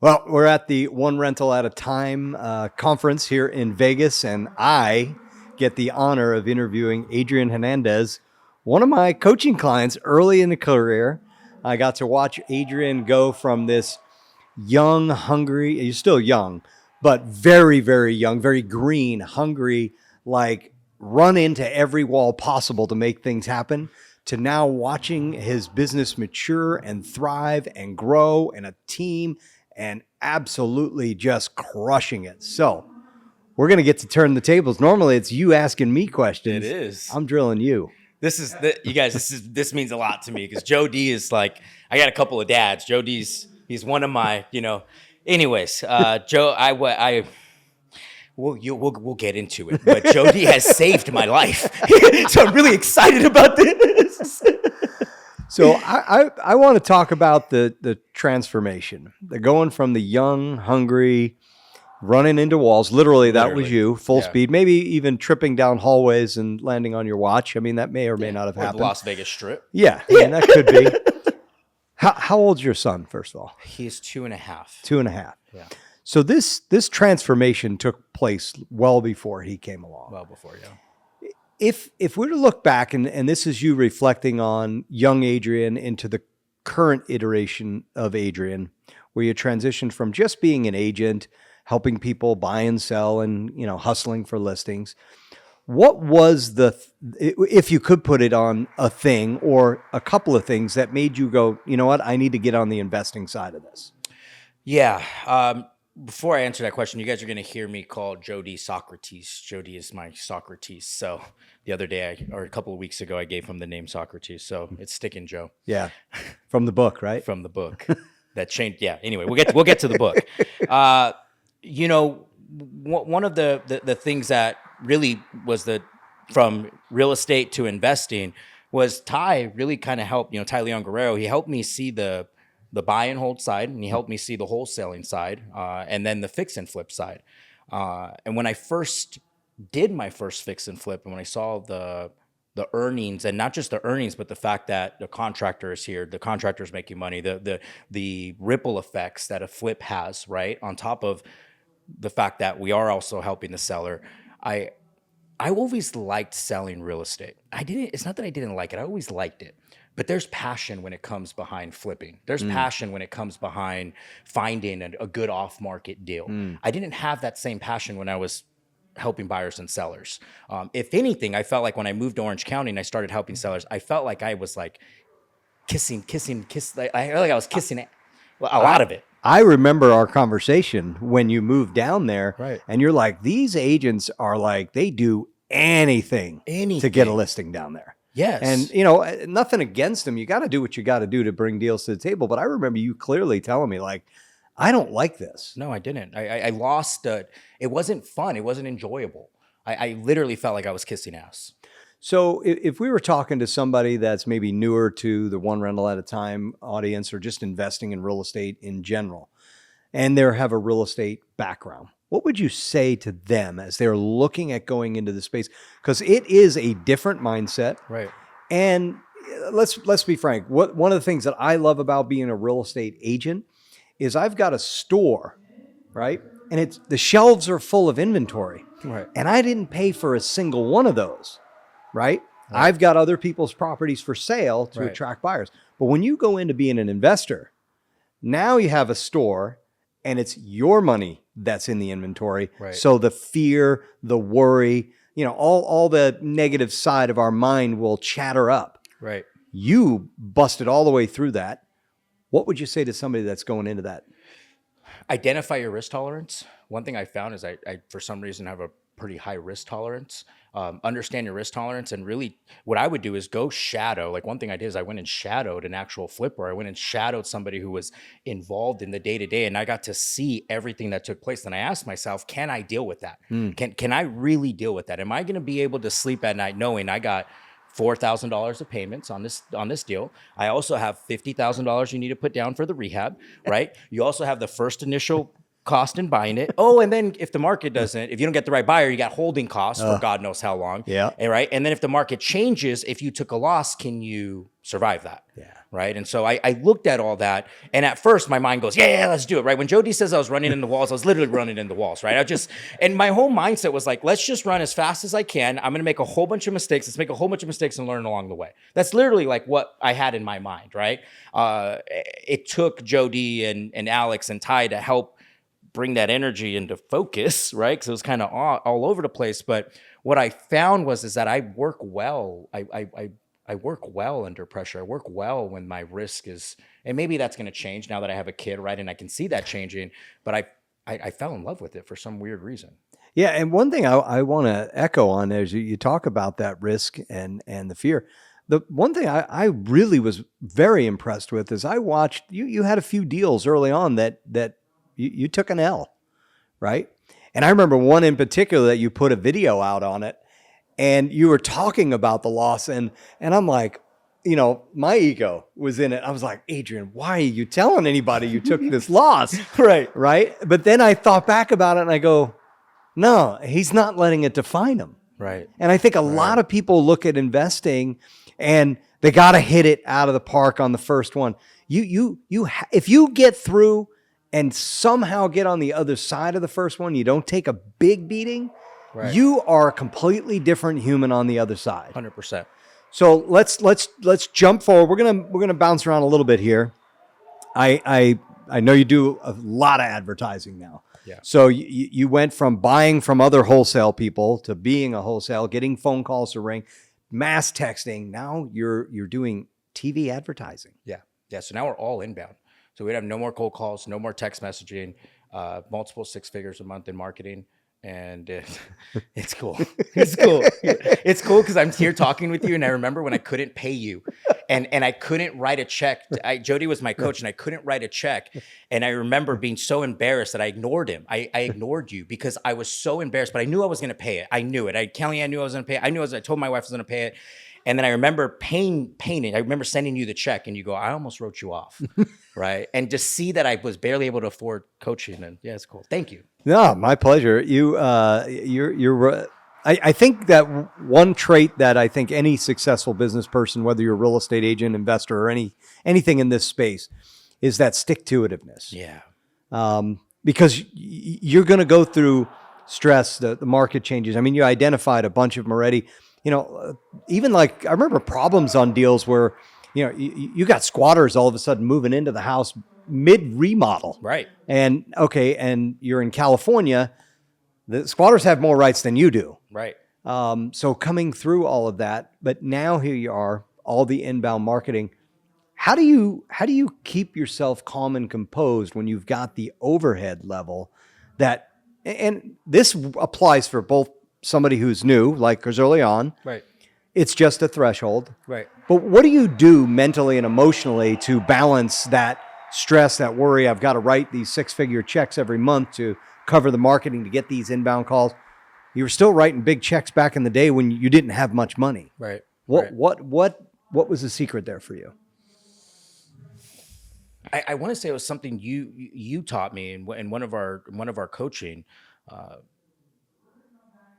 Well, we're at the One Rental at a Time conference here in Vegas, and I get the honor of interviewing Adrian Hernandez, one of my coaching clients early in the career. I got to watch Adrian go from this young, hungry, he's still young, but very, very young, very green, hungry, like run into every wall possible to make things happen, to now watching his business mature and thrive and grow, and a team, and absolutely just crushing it. So we're going to get to turn the tables. Normally it's you asking me questions. It is. I'm drilling you. You guys, this means a lot to me because Joe D is like, I got a couple of dads. Joe D's, he's one of my, anyways, Joe, we'll get into it, but Joe D has saved my life. So I'm really excited about this. So I want to talk about the transformation. They're going from the young, hungry, running into walls. Literally, that was you, full speed, maybe even tripping down hallways and landing on your watch. I mean, that may or may not have happened. The Las Vegas Strip. Yeah, I mean, that could be. How old's your son, first of all? He's 2.5. 2.5. Yeah. So this transformation took place well before he came along. Well before, yeah. If we were to look back, and this is you reflecting on young Adrian into the current iteration of Adrian, where you transitioned from just being an agent, helping people buy and sell and, hustling for listings. What was if you could put it on a thing or a couple of things that made you go, you know what, I need to get on the investing side of this? Yeah. Before I answer that question, you guys are going to hear me call Joe D Socrates. Joe D is my Socrates. So the other day, or a couple of weeks ago, I gave him the name Socrates. So it's sticking, Joe. Yeah. From the book, right? From the book. That changed. Yeah. Anyway, we'll get to the book. One of the things that really was from real estate to investing was Ty really kind of helped, Ty Leon Guerrero. He helped me see the buy and hold side, and he helped me see the wholesaling side, and then the fix and flip side. And when I first did my first fix and flip, and when I saw the earnings, and not just the earnings, but the fact that the contractor is here, the contractor is making money, the ripple effects that a flip has, right, on top of the fact that we are also helping the seller. I always liked selling real estate. It's not that I didn't like it. I always liked it. But there's passion when it comes behind flipping. There's passion when it comes behind finding a good off-market deal. I didn't have that same passion when I was helping buyers and sellers. If anything, I felt like when I moved to Orange County and I started helping sellers, I felt like I was like kissing. I felt like I was kissing a lot of it. I remember our conversation when you moved down there, right? And you're like, these agents are like, they do anything to get a listing down there. Yes. And, nothing against them. You got to do what you got to do to bring deals to the table. But I remember you clearly telling me, like, I don't like this. No, I didn't. I lost it. It wasn't fun. It wasn't enjoyable. I literally felt like I was kissing ass. So if we were talking to somebody that's maybe newer to the One Rental at a Time audience, or just investing in real estate in general, and they have a real estate background, what would you say to them as they're looking at going into the space? Because it is a different mindset. Right. And let's be frank. One of the things that I love about being a real estate agent is I've got a store, right? And the shelves are full of inventory. Right. And I didn't pay for a single one of those, right? I've got other people's properties for sale to attract buyers. But when you go into being an investor, now you have a store and it's your money that's in the inventory. Right. So the fear, the worry, all the negative side of our mind will chatter up. Right. You busted all the way through that. What would you say to somebody that's going into that? Identify your risk tolerance. One thing I found is I for some reason have a pretty high risk tolerance. Understand your risk tolerance, and really what I would do is go shadow. Like, one thing I did is I went and shadowed an actual flipper. I went and shadowed somebody who was involved in the day-to-day, and I got to see everything that took place. And I asked myself, can I deal with that? Can I really deal with that? Am I going to be able to sleep at night knowing I got $4,000 of payments on this deal? I also have $50,000 you need to put down for the rehab, right? You also have the first initial cost in buying it. Oh, and then if the market if you don't get the right buyer, you got holding costs for God knows how long. Yeah. Right. And then if the market changes, if you took a loss, can you survive that? Yeah. right? And so I looked at all that, and at first my mind goes, yeah, let's do it, right? When Jody says I was running into walls, I was literally running into walls, right? And my whole mindset was like, let's just run as fast as I can. I'm going to make a whole bunch of mistakes. Let's make a whole bunch of mistakes and learn along the way. That's literally like what I had in my mind, right? It took Jody and Alex and Ty to help bring that energy into focus, right? Because it was kind of all over the place. But what I found is that I work well. I work well under pressure. I work well when my risk is, and maybe that's going to change now that I have a kid, right? And I can see that changing, but I fell in love with it for some weird reason. Yeah. And one thing I want to echo on as you talk about that risk and the fear, the one thing I really was very impressed with is I watched, you had a few deals early on that you took an L, right? And I remember one in particular that you put a video out on it, and you were talking about the loss, and I'm like, my ego was in it. I was like, Adrian, why are you telling anybody you took this loss? Right. But then I thought back about it and I go, no, he's not letting it define him. Right. And I think a lot of people look at investing and they got to hit it out of the park on the first one. If you get through and somehow get on the other side of the first one, you don't take a big beating. Right. You are a completely different human on the other side. 100%. So let's jump forward. We're gonna bounce around a little bit here. I know you do a lot of advertising now. Yeah. So you went from buying from other wholesale people to being a wholesale, getting phone calls to ring, mass texting. Now you're doing TV advertising. Yeah. Yeah. So now we're all inbound. So we'd have no more cold calls, no more text messaging, multiple 6 figures a month in marketing. And it's cool. It's cool. It's cool because I'm here talking with you. And I remember when I couldn't pay you and I couldn't write a check. Jody was my coach and I couldn't write a check. And I remember being so embarrassed that I ignored him. I ignored you because I was so embarrassed, but I knew I was going to pay it. I knew it. Kelly, I knew I was going to pay it. I told my wife I was going to pay it. And then I remember paying it. I remember sending you the check and you go, I almost wrote you off. Right. And just see that I was barely able to afford coaching. And yeah, it's cool. Thank you. No, my pleasure. I think that one trait that I think any successful business person, whether you're a real estate agent, investor, or anything in this space, is that stick-to-itiveness. Yeah. Because you're going to go through stress, the market changes. I mean, you identified a bunch of them already. Even like I remember problems on deals where, you got squatters all of a sudden moving into the house mid-remodel. Right. And you're in California, the squatters have more rights than you do. Right. So coming through all of that, but now here you are, all the inbound marketing. How do you keep yourself calm and composed when you've got the overhead level that, and this applies for both somebody who's new, like because early on, right, it's just a threshold. Right. But what do you do mentally and emotionally to balance that stress, that worry? I've got to write these 6-figure checks every month to cover the marketing to get these inbound calls. You were still writing big checks back in the day when you didn't have much money. Right. What was the secret there for you? I want to say it was something you taught me in one of our coaching.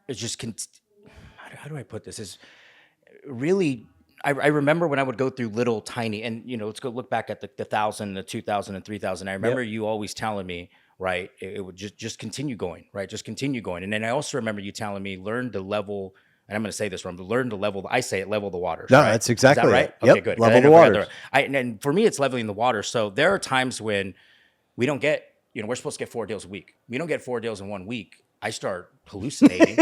It's just how do I put this? Is really I remember when I would go through little tiny, and let's go look back at the 1,000, the 2,000, and 3,000. I remember you always telling me, right, it would just continue going, right, just continue going. And then I also remember you telling me, learn to level. And I'm going to say this wrong, but learn to level. I say it, level the waters. No, right? that's exactly right. Yep. Okay, good. Level the waters. And for me, it's leveling the water. So there are times when we don't get, we're supposed to get 4 deals a week. We don't get 4 deals in 1 week. I start hallucinating,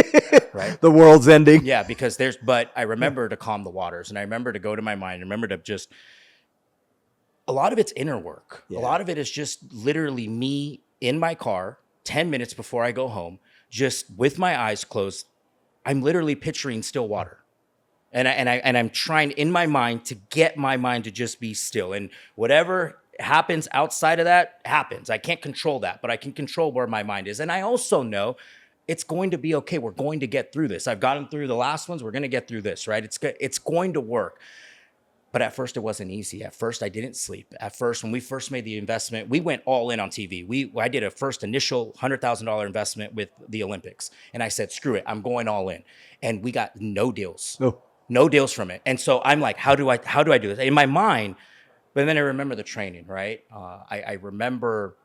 right? The world's ending. Yeah, because but I remember to calm the waters, and I remember to go to my mind. I remember to just, a lot of it's inner work. Yeah. A lot of it is just literally me in my car 10 minutes before I go home, just with my eyes closed. I'm literally picturing still water. And I'm trying in my mind to get my mind to just be still. And whatever happens outside of that happens. I can't control that, but I can control where my mind is. And I also know it's going to be okay. We're going to get through this. I've gotten through the last ones. We're going to get through this, right? It's going to work. But at first it wasn't easy. At first I didn't sleep. At first, when we first made the investment, we went all in on TV. I did a first initial $100,000 investment with the Olympics. And I said, screw it, I'm going all in. And we got no deals. No deals from it. And so I'm like, how do I do this? In my mind, But then I remember the training, right? I remember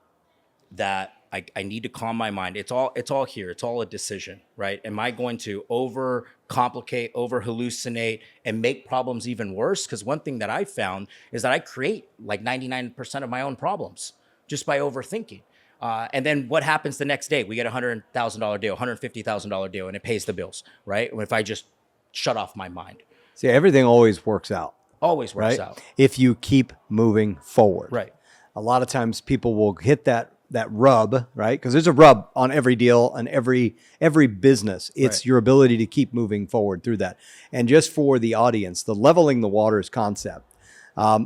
that I need to calm my mind. It's all here. It's all a decision, right? Am I going to over complicate, over hallucinate, and make problems even worse? Because one thing that I found is that I create like 99% of my own problems just by overthinking. And then what happens the next day? We get a $100,000 deal, $150,000 deal, and it pays the bills, right? If I just shut off my mind. See, everything always works out. Always works right? out. If you keep moving forward. Right. A lot of times people will hit that rub, right? Because there's a rub on every deal and every business. It's your ability to keep moving forward through that. And just for the audience, the leveling the waters concept,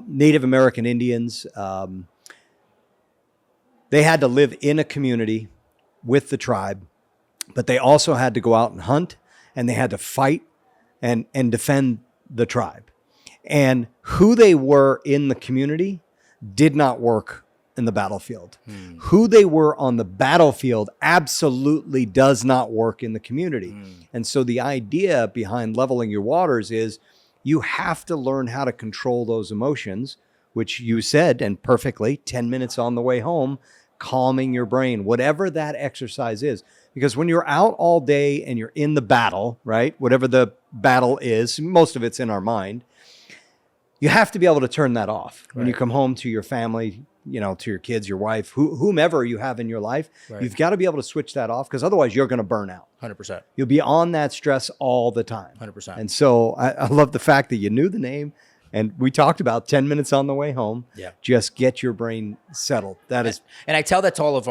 Native American Indians, they had to live in a community with the tribe, but they also had to go out and hunt, and they had to fight and defend the tribe. And who they were in the community did not work in the battlefield. Who they were on the battlefield absolutely does not work in the community. And so the idea behind leveling your waters is you have to learn how to control those emotions, which you said, and perfectly, 10 minutes on the way home, calming your brain, whatever that exercise is. Because when you're out all day and you're in the battle, right, whatever the battle is, most of it's in our mind, you have to be able to turn that off. When you come home to your family, you know, to your kids, your wife, whomever you have in your life, you've got to be able to switch that off, because otherwise you're going to burn out. 100%. You'll be on that stress all the time. 100%. And so I love the fact that you knew the name, and we talked about 10 minutes on the way home. Yeah. Just get your brain settled. That is. And I tell that to all of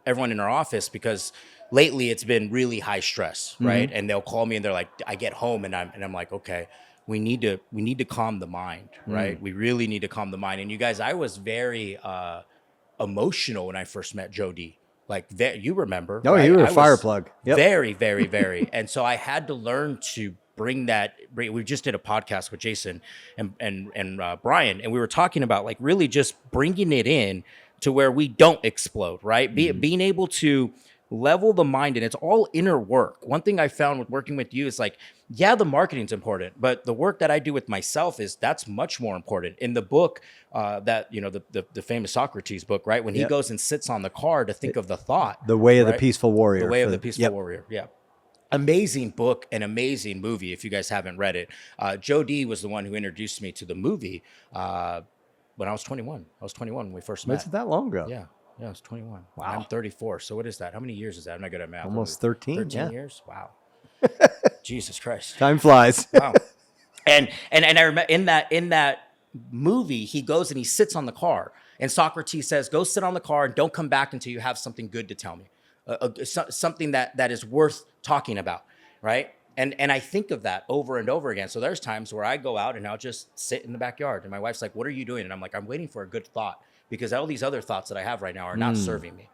everyone in our office, because lately it's been really high stress, right? And they'll call me and they're like, I get home and I'm like, okay, we need to calm the mind, right? We really need to calm the mind. And you guys, I was very emotional when I first met Joe D. Like, you remember? Oh, right? you were a I fire was plug. Yep. Very, very, very. And so I had to learn to bring that. We just did a podcast with Jason and Brian, and we were talking about like really just bringing it in to where we don't explode, right? Being able to level the mind, and it's all inner work. One thing I found with working with you is like, yeah, the marketing's important, but the work that I do with myself that's much more important. In the book, that, you know, the famous Socrates book, right? When he goes and sits on the car to think of the thought. The Way of the Peaceful Warrior. The Way of the Peaceful Warrior, yeah. Amazing book, an amazing movie. If you guys haven't read it, Joe D was the one who introduced me to the movie when I was 21. I was 21 when we first met. Is it that long ago? Yeah, I was 21. Wow. I'm 34. So what is that? How many years is that? I'm not good at math. Almost 13. 13 years. Wow. Jesus Christ. Time flies. Wow. And I remember in that movie, he goes and he sits on the car, and Socrates says, "Go sit on the car and don't come back until you have something good to tell me, something that is worth talking about." Right. And I think of that over and over again. So there's times where I go out and I'll just sit in the backyard, and my wife's like, "What are you doing?" And I'm like, "I'm waiting for a good thought, because all these other thoughts that I have right now are not serving me."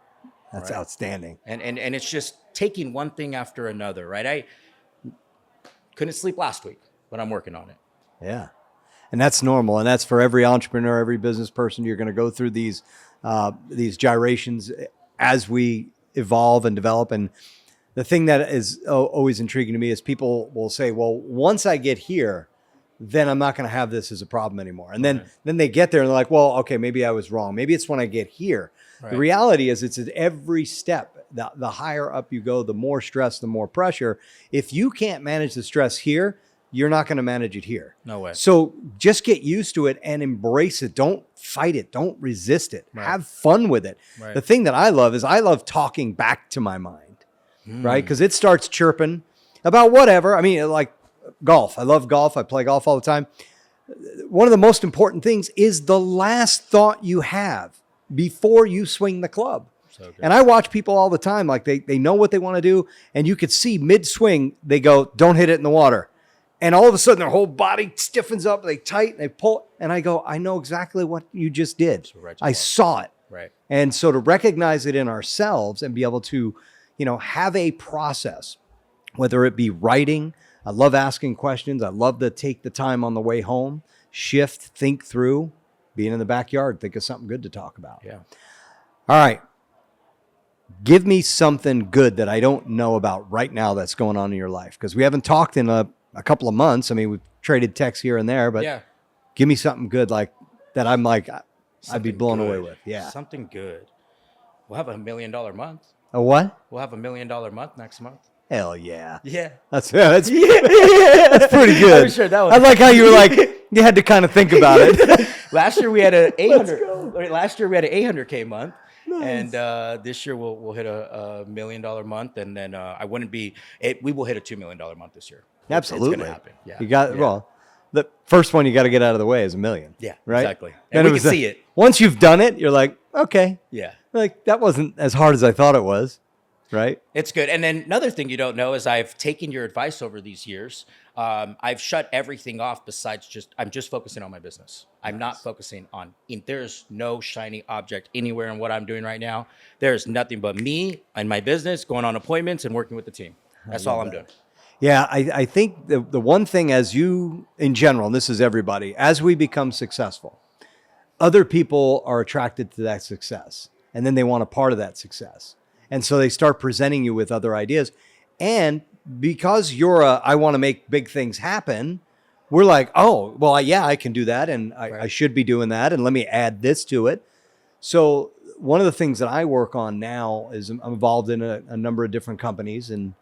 That's right? outstanding. And it's just taking one thing after another, right? I couldn't sleep last week, but I'm working on it. Yeah. And that's normal. And that's for every entrepreneur, every business person. You're going to go through these gyrations as we evolve and develop. And the thing that is always intriguing to me is people will say, well, once I get here, then I'm not going to have this as a problem anymore. And then they get there and they're like, well, okay, maybe I was wrong. Maybe it's when I get here. Right. The reality is it's at every step. The higher up you go, the more stress, the more pressure. If you can't manage the stress here, you're not going to manage it here. No way. So just get used to it and embrace it. Don't fight it. Don't resist it. Right. Have fun with it. Right. The thing that I love is I love talking back to my mind, right? Because it starts chirping about whatever. I mean, like golf. I love golf. I play golf all the time. One of the most important things is the last thought you have before you swing the club. So and I watch people all the time, like they know what they want to do, and you could see mid-swing, they go, don't hit it in the water. And all of a sudden, their whole body stiffens up, they tighten, they pull, and I go, I know exactly what you just did. So I saw it. Right. And so to recognize it in ourselves and be able to, have a process, whether it be writing, I love asking questions, I love to take the time on the way home, shift, think through, being in the backyard, think of something good to talk about. Yeah. All right. Give me something good that I don't know about right now that's going on in your life, because we haven't talked in a couple of months. I mean, we've traded texts here and there, but give me something good. Like, that I'm like, I'd be Something blown away good. with. Yeah. Something good. We'll have $1 million month. A what? We'll have $1 million month next month. Hell yeah. Yeah. That's that's pretty good. I'm sure that was. I like how you were like, you had to kind of think about it. Last year we had an 800. Last year we had an 800K month, and this year we'll hit a $1 million month, and then I wouldn't be. We will hit a $2 million month this year. Absolutely. It's gonna happen. Yeah. You got, well, the first one you got to get out of the way is $1 million. Yeah. Right. Exactly. Then And it we was can see it. Once you've done it, you're like, okay. Yeah. Like that wasn't as hard as I thought it was. Right. It's good. And then another thing you don't know is I've taken your advice over these years. I've shut everything off besides I'm just focusing on my business. I'm not focusing on, there's no shiny object anywhere in what I'm doing right now. There's nothing but me and my business, going on appointments and working with the team. That's all I'm doing. Yeah, I think the one thing, as you, in general, and this is everybody, as we become successful, other people are attracted to that success, and then they want a part of that success. And so they start presenting you with other ideas. And because you're I want to make big things happen, we're like, oh, well, yeah, I can do that, and I should be doing that, and let me add this to it. So one of the things that I work on now is I'm involved in a number of different companies, and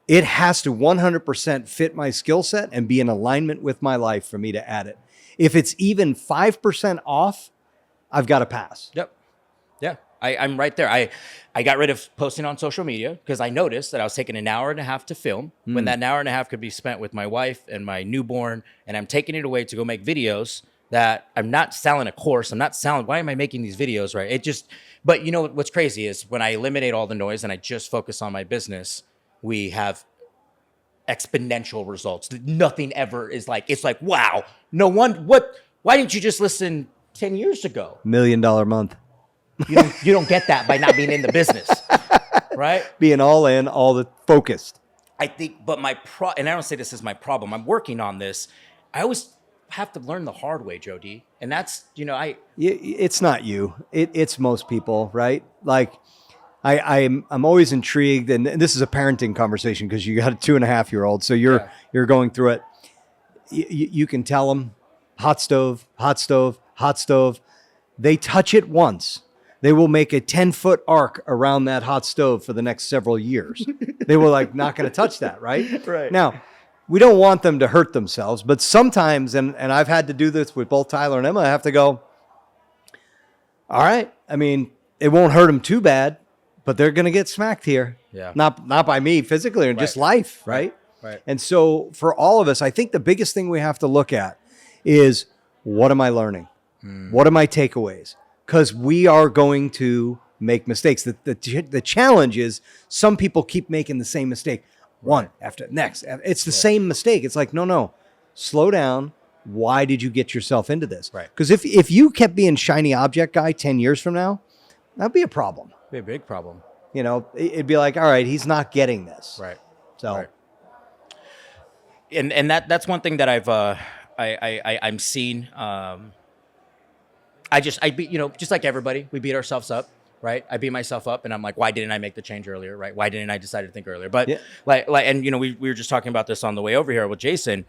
it has to 100% fit my skill set and be in alignment with my life for me to add it. If it's even 5% off, I've got to pass. Yep. Yeah. I'm right there. I got rid of posting on social media because I noticed that I was taking an hour and a half to film when that hour and a half could be spent with my wife and my newborn. And I'm taking it away to go make videos that I'm not selling a course. I'm not selling. Why am I making these videos? Right. But you know, what's crazy is when I eliminate all the noise and I just focus on my business, we have exponential results. Nothing ever is like, it's like, wow, no one, why didn't you just listen 10 years ago? $1 million month. You don't get that by not being in the business, right? Being all in, all the focused. I think, but and I don't say this is my problem. I'm working on this. I always have to learn the hard way, Joe D. And that's, it's not you. It's most people, right? Like I'm always intrigued, and this is a parenting conversation because you got a 2.5-year-old, so you're going through it. You can tell them hot stove, hot stove, hot stove. They touch it once, they will make a 10-foot arc around that hot stove for the next several years. They were like, not going to touch that, right? Right. Now, we don't want them to hurt themselves, but sometimes, and I've had to do this with both Tyler and Emma, I have to go, all right, I mean, it won't hurt them too bad, but they're going to get smacked here. Yeah. Not by me physically, or just life, right? Right. And so for all of us, I think the biggest thing we have to look at is, what am I learning? What are my takeaways? Because we are going to make mistakes. The challenge is some people keep making the same mistake one after next. It's the same mistake. It's like, no, slow down. Why did you get yourself into this? Right. Because if you kept being shiny object guy 10 years from now, that'd be a problem. Be a big problem. It'd be like, all right, he's not getting this. Right. So, right. And that's one thing that I'm seeing. Just like everybody, we beat ourselves up, right? I beat myself up, and I'm like, why didn't I make the change earlier, right? Why didn't I decide to think earlier? But we were just talking about this on the way over here with Jason.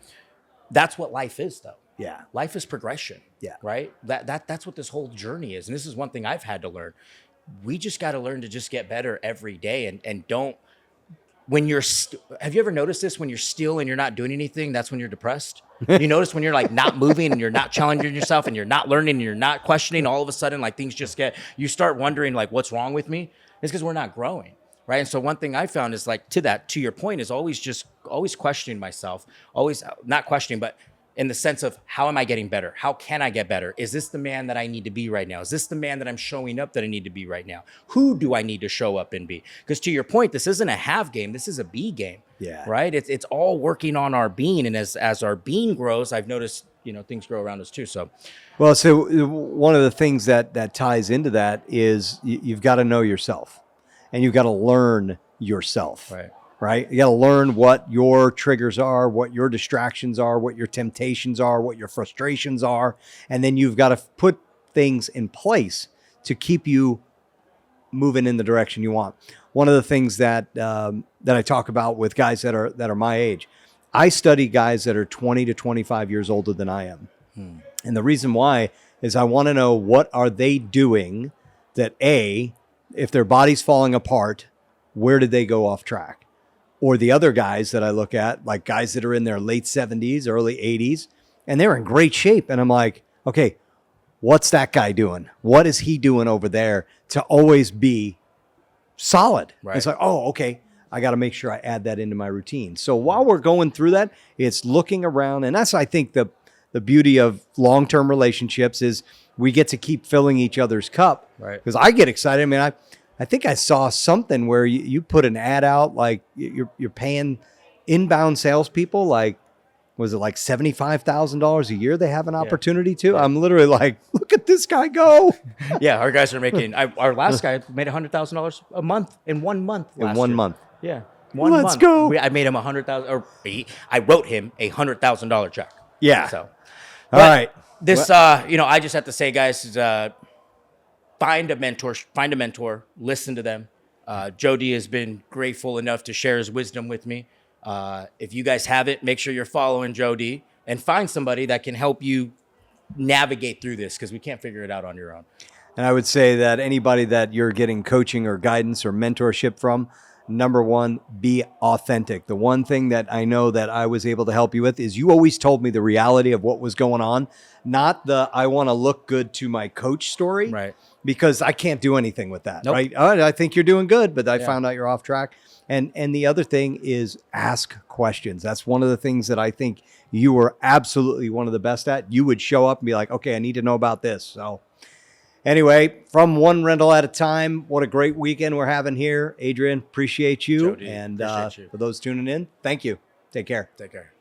That's what life is, though. Yeah, life is progression. Yeah, right. That's what this whole journey is, and this is one thing I've had to learn. We just got to learn to just get better every day, and don't. When you're, have you ever noticed this? When you're still and you're not doing anything, that's when you're depressed. You notice when you're like not moving and you're not challenging yourself and you're not learning and you're not questioning, all of a sudden, like things just you start wondering like, what's wrong with me? It's because we're not growing, right? And so one thing I found is like, to your point, is always questioning myself, always not questioning, but in the sense of, how am I getting better? How can I get better? Is this the man that I need to be right now? Is this the man that I'm showing up that I need to be right now? Who do I need to show up and be? Because to your point, this isn't a have game. This is a be game. Yeah. Right. It's all working on our being. And as our being grows, I've noticed, things grow around us too. So, well, so one of the things that ties into that is you've got to know yourself, and you've got to learn yourself. Right? You got to learn what your triggers are, what your distractions are, what your temptations are, what your frustrations are. And then you've got to put things in place to keep you moving in the direction you want. One of the things that I talk about with guys that are my age, I study guys that are 20 to 25 years older than I am. And the reason why is I want to know what are they doing that if their body's falling apart, where did they go off track? Or the other guys that I look at, like guys that are in their late 70s, early 80s, and they're in great shape. And I'm like, okay, what's that guy doing? What is he doing over there to always be solid? Right. It's like, oh, okay, I got to make sure I add that into my routine. So while we're going through that, it's looking around. And that's, I think, the beauty of long-term relationships is we get to keep filling each other's cup. Right. Because I get excited. I mean, I think I saw something where you put an ad out, like you're paying inbound salespeople, like, was it like $75,000 a year they have an opportunity to? Yeah. I'm literally like, look at this guy go. Yeah, our guys are making, our last guy made $100,000 a month in 1 month. In 1 month. Yeah. 1 month. Let's go. I made him I wrote him $100,000 check. Yeah. So, All right. This, I just have to say, guys, is, find a mentor, listen to them. Jody has been grateful enough to share his wisdom with me. If you guys haven't, make sure you're following Jody and find somebody that can help you navigate through this, because we can't figure it out on your own. And I would say that anybody that you're getting coaching or guidance or mentorship from, number one, be authentic. The one thing that I know that I was able to help you with is you always told me the reality of what was going on, not the I want to look good to my coach story. Right. Because I can't do anything with that. Nope. Right. I think you're doing good, but I found out you're off track. And the other thing is ask questions. That's one of the things that I think you were absolutely one of the best at. You would show up and be like, okay, I need to know about this. So anyway, from one rental at a time, what a great weekend we're having here. Adrian, appreciate you. Jody, and appreciate you. For those tuning in, thank you. Take care. Take care.